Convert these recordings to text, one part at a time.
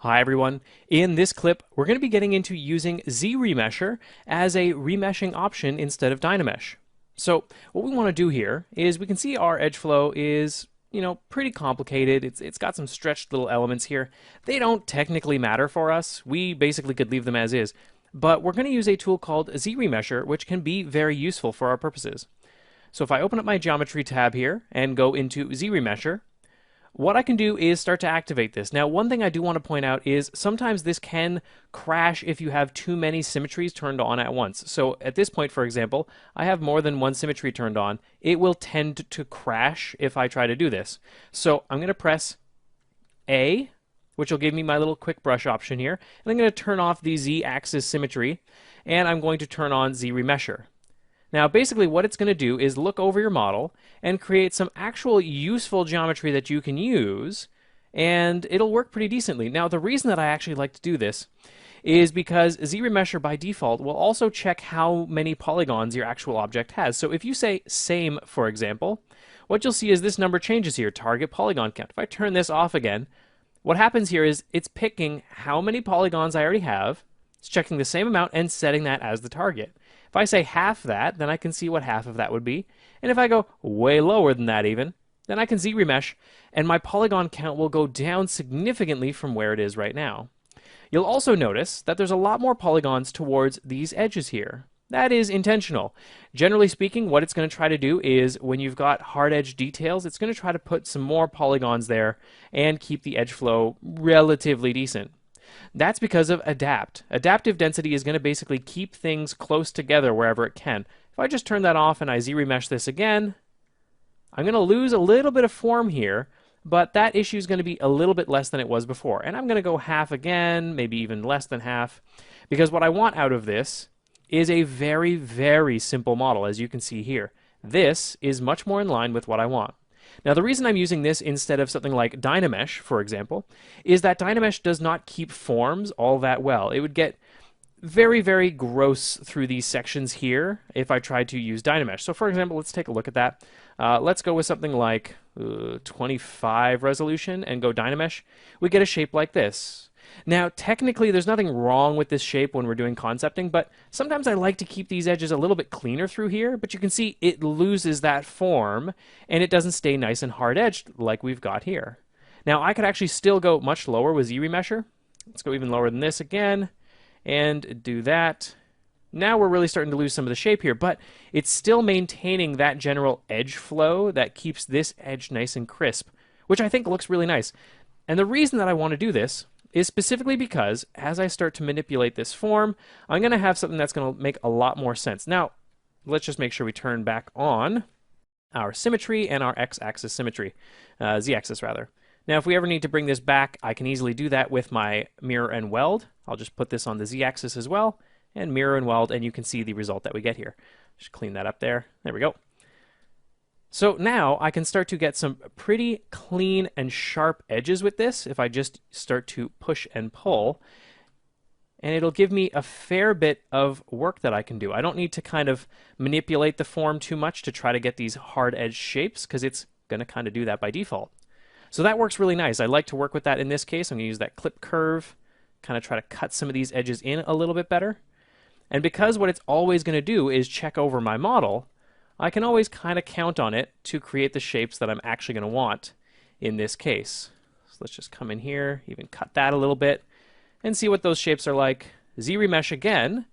Hi everyone. In this clip, we're going to be getting into using ZRemesher as a remeshing option instead of Dynamesh. So what we want to do here is we can see our edge flow is, pretty complicated. It's got some stretched little elements here. They don't technically matter for us. We basically could leave them as is. But we're going to use a tool called ZRemesher, which can be very useful for our purposes. So if I open up my geometry tab here and go into ZRemesher, what I can do is start to activate this. Now, one thing I do want to point out is sometimes this can crash if you have too many symmetries turned on at once. So at this point, for example, I have more than one symmetry turned on. It will tend to crash if I try to do this. So I'm going to press A, which will give me my little quick brush option here. And I'm going to turn off the Z-axis symmetry, and I'm going to turn on ZRemesher. Now, basically what it's going to do is look over your model and create some actual useful geometry that you can use, and it'll work pretty decently. Now, the reason that I actually like to do this is because ZRemesher by default will also check how many polygons your actual object has. So if you say same, for example, what you'll see is this number changes here, target polygon count. If I turn this off again, what happens here is it's picking how many polygons I already have, it's checking the same amount and setting that as the target. If I say half that, then I can see what half of that would be. And if I go way lower than that even, then I can ZRemesh, and my polygon count will go down significantly from where it is right now. You'll also notice that there's a lot more polygons towards these edges here. That is intentional. Generally speaking, what it's going to try to do is when you've got hard edge details, it's going to try to put some more polygons there and keep the edge flow relatively decent. That's because of adapt. Adaptive density is going to basically keep things close together wherever it can. If I just turn that off and I ZRemesh this again, I'm going to lose a little bit of form here, but that issue is going to be a little bit less than it was before. And I'm going to go half again, maybe even less than half, because what I want out of this is a very, very simple model, as you can see here. This is much more in line with what I want. Now, the reason I'm using this instead of something like Dynamesh, for example, is that Dynamesh does not keep forms all that well. It would get very, very gross through these sections here if I tried to use Dynamesh. So, for example, let's take a look at that. Let's go with something like 25 resolution and go Dynamesh. We get a shape like this. Now, technically, there's nothing wrong with this shape when we're doing concepting, but sometimes I like to keep these edges a little bit cleaner through here, but you can see it loses that form, and it doesn't stay nice and hard-edged like we've got here. Now, I could actually still go much lower with ZRemesher. Let's go even lower than this again, and do that. Now we're really starting to lose some of the shape here, but it's still maintaining that general edge flow that keeps this edge nice and crisp, which I think looks really nice. And the reason that I want to do this is specifically because as I start to manipulate this form, I'm going to have something that's going to make a lot more sense. Now, let's just make sure we turn back on our symmetry and our x-axis symmetry, z-axis rather. Now, if we ever need to bring this back, I can easily do that with my mirror and weld. I'll just put this on the z-axis as well, and mirror and weld, and you can see the result that we get here. Just clean that up there. There we go. So now I can start to get some pretty clean and sharp edges with this if I just start to push and pull. And it'll give me a fair bit of work that I can do. I don't need to kind of manipulate the form too much to try to get these hard edge shapes because it's going to kind of do that by default. So that works really nice. I like to work with that in this case. I'm going to use that clip curve, kind of try to cut some of these edges in a little bit better. And because what it's always going to do is check over my model, I can always kind of count on it to create the shapes that I'm actually going to want in this case. So let's just come in here, even cut that a little bit, and see what those shapes are like. ZRemesh again.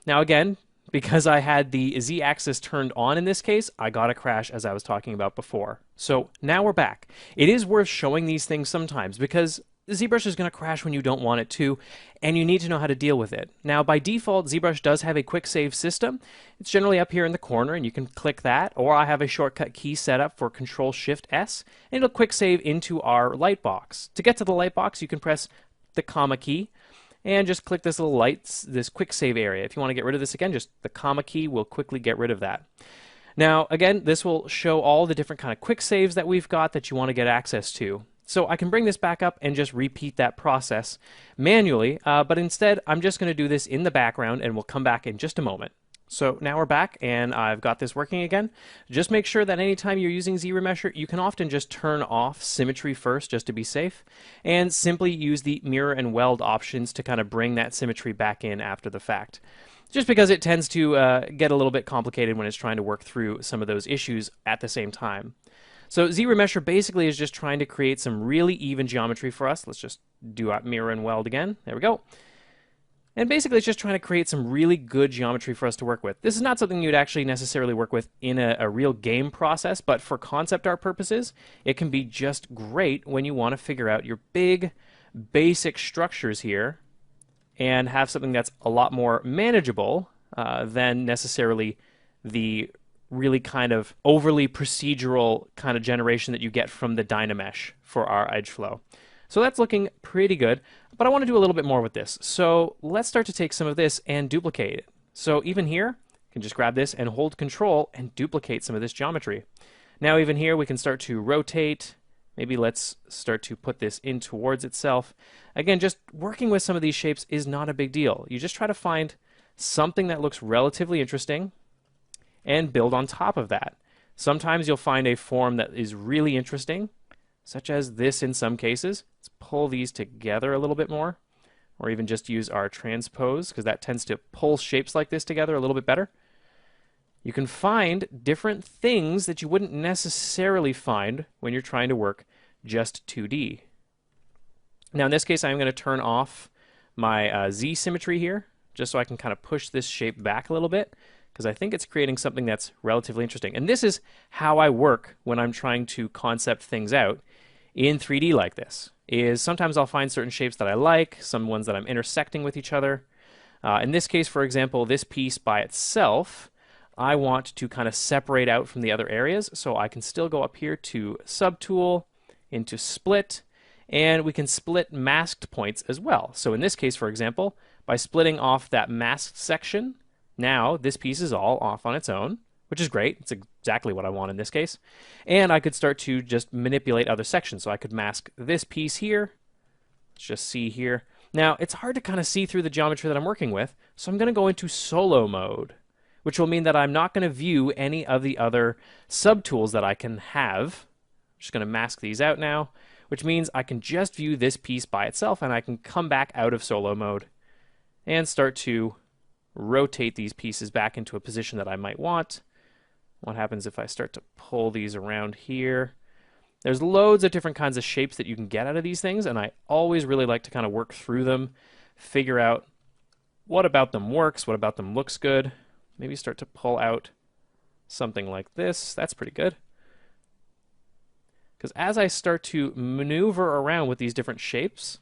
Now again, because I had the Z-axis turned on in this case, I got a crash as I was talking about before. So now we're back. It is worth showing these things sometimes because ZBrush is going to crash when you don't want it to, and you need to know how to deal with it. Now, by default, ZBrush does have a quick save system. It's generally up here in the corner, and you can click that, or I have a shortcut key set up for Control-Shift-S, and it'll quick save into our lightbox. To get to the lightbox, you can press the comma key, and just click this little this quick save area. If you want to get rid of this again, just the comma key will quickly get rid of that. Now, again, this will show all the different kind of quick saves that we've got that you want to get access to. So I can bring this back up and just repeat that process manually, but instead I'm just going to do this in the background and we'll come back in just a moment. So now we're back and I've got this working again. Just make sure that anytime you're using ZRemesher, you can often just turn off symmetry first just to be safe, and simply use the mirror and weld options to kind of bring that symmetry back in after the fact. Just because it tends to get a little bit complicated when it's trying to work through some of those issues at the same time. So ZRemesher basically is just trying to create some really even geometry for us. Let's just do mirror and weld again. There we go. And basically, it's just trying to create some really good geometry for us to work with. This is not something you'd actually necessarily work with in a real game process, but for concept art purposes, it can be just great when you want to figure out your big, basic structures here and have something that's a lot more manageable than necessarily the really kind of overly procedural kind of generation that you get from the Dynamesh for our edge flow. So that's looking pretty good, but I want to do a little bit more with this. So let's start to take some of this and duplicate it. So even here, you can just grab this and hold Control and duplicate some of this geometry. Now even here, we can start to rotate. Maybe let's start to put this in towards itself. Again, just working with some of these shapes is not a big deal. You just try to find something that looks relatively interesting and build on top of that. Sometimes you'll find a form that is really interesting, such as this in some cases. Let's pull these together a little bit more, or even just use our transpose, because that tends to pull shapes like this together a little bit better. You can find different things that you wouldn't necessarily find when you're trying to work just 2D. Now in this case, I'm going to turn off my Z symmetry here, just so I can kind of push this shape back a little bit, because I think it's creating something that's relatively interesting. And this is how I work when I'm trying to concept things out in 3D like this, is sometimes I'll find certain shapes that I like, some ones that I'm intersecting with each other. In this case, for example, this piece by itself, I want to kind of separate out from the other areas, so I can still go up here to Subtool, into Split, and we can split masked points as well. So in this case, for example, by splitting off that masked section, now this piece is all off on its own, which is great. It's exactly what I want in this case. And I could start to just manipulate other sections. So I could mask this piece here. Let's just see here. Now, it's hard to kind of see through the geometry that I'm working with, so I'm going to go into solo mode, which will mean that I'm not going to view any of the other subtools that I can have. I'm just going to mask these out now, which means I can just view this piece by itself, and I can come back out of solo mode and start to rotate these pieces back into a position that I might want. What happens if I start to pull these around here? There's loads of different kinds of shapes that you can get out of these things, and I always really like to kind of work through them, figure out what about them works, what about them looks good. Maybe start to pull out something like this. That's pretty good. Because as I start to maneuver around with these different shapes,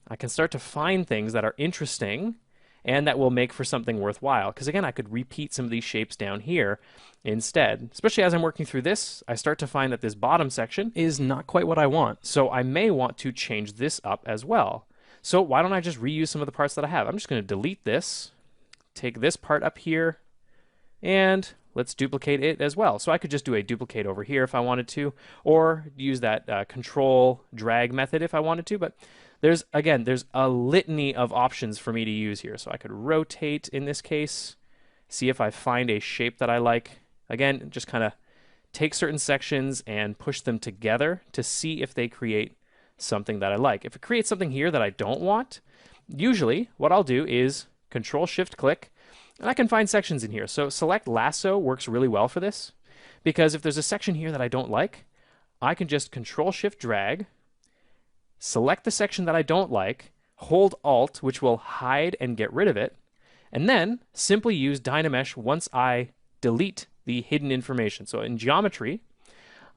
I can start to find things that are interesting and that will make for something worthwhile. Because again, I could repeat some of these shapes down here instead. Especially as I'm working through this, I start to find that this bottom section is not quite what I want. So I may want to change this up as well. So why don't I just reuse some of the parts that I have? I'm just going to delete this, take this part up here, and let's duplicate it as well. So I could just do a duplicate over here if I wanted to, or use that control drag method if I wanted to, but there's a litany of options for me to use here. So I could rotate in this case, see if I find a shape that I like. Again, just kind of take certain sections and push them together to see if they create something that I like. If it creates something here that I don't want, usually what I'll do is Control-Shift-Click, and I can find sections in here. So select lasso works really well for this, because if there's a section here that I don't like, I can just Control-Shift-Drag, select the section that I don't like, hold Alt, which will hide and get rid of it, and then simply use Dynamesh once I delete the hidden information. So in geometry,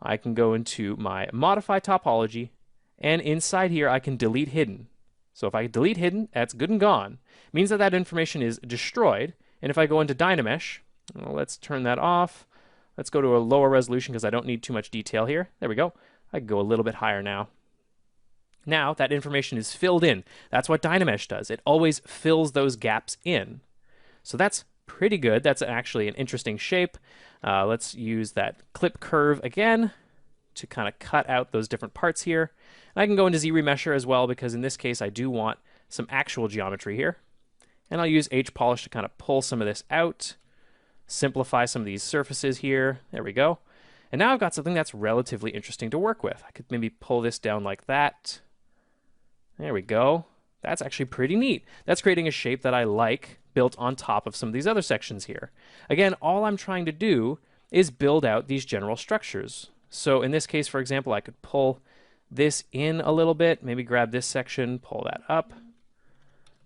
I can go into my Modify Topology, and inside here I can delete hidden. So if I delete hidden, that's good and gone. It means that that information is destroyed, and if I go into Dynamesh, well, let's turn that off. Let's go to a lower resolution because I don't need too much detail here. There we go. I can go a little bit higher now. Now that information is filled in. That's what Dynamesh does. It always fills those gaps in. So that's pretty good. That's actually an interesting shape. Let's use that clip curve again to kind of cut out those different parts here. And I can go into ZRemesher as well, because in this case I do want some actual geometry here. And I'll use H-Polish to kind of pull some of this out. simplify some of these surfaces here. There we go. And now I've got something that's relatively interesting to work with. I could maybe pull this down like that. There we go. That's actually pretty neat. That's creating a shape that I like, built on top of some of these other sections here. Again, all I'm trying to do is build out these general structures. So in this case, for example, I could pull this in a little bit, maybe grab this section, pull that up.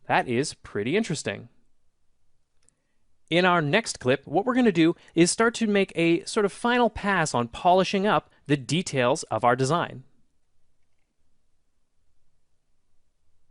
That is pretty interesting. In our next clip, what we're going to do is start to make a sort of final pass on polishing up the details of our design.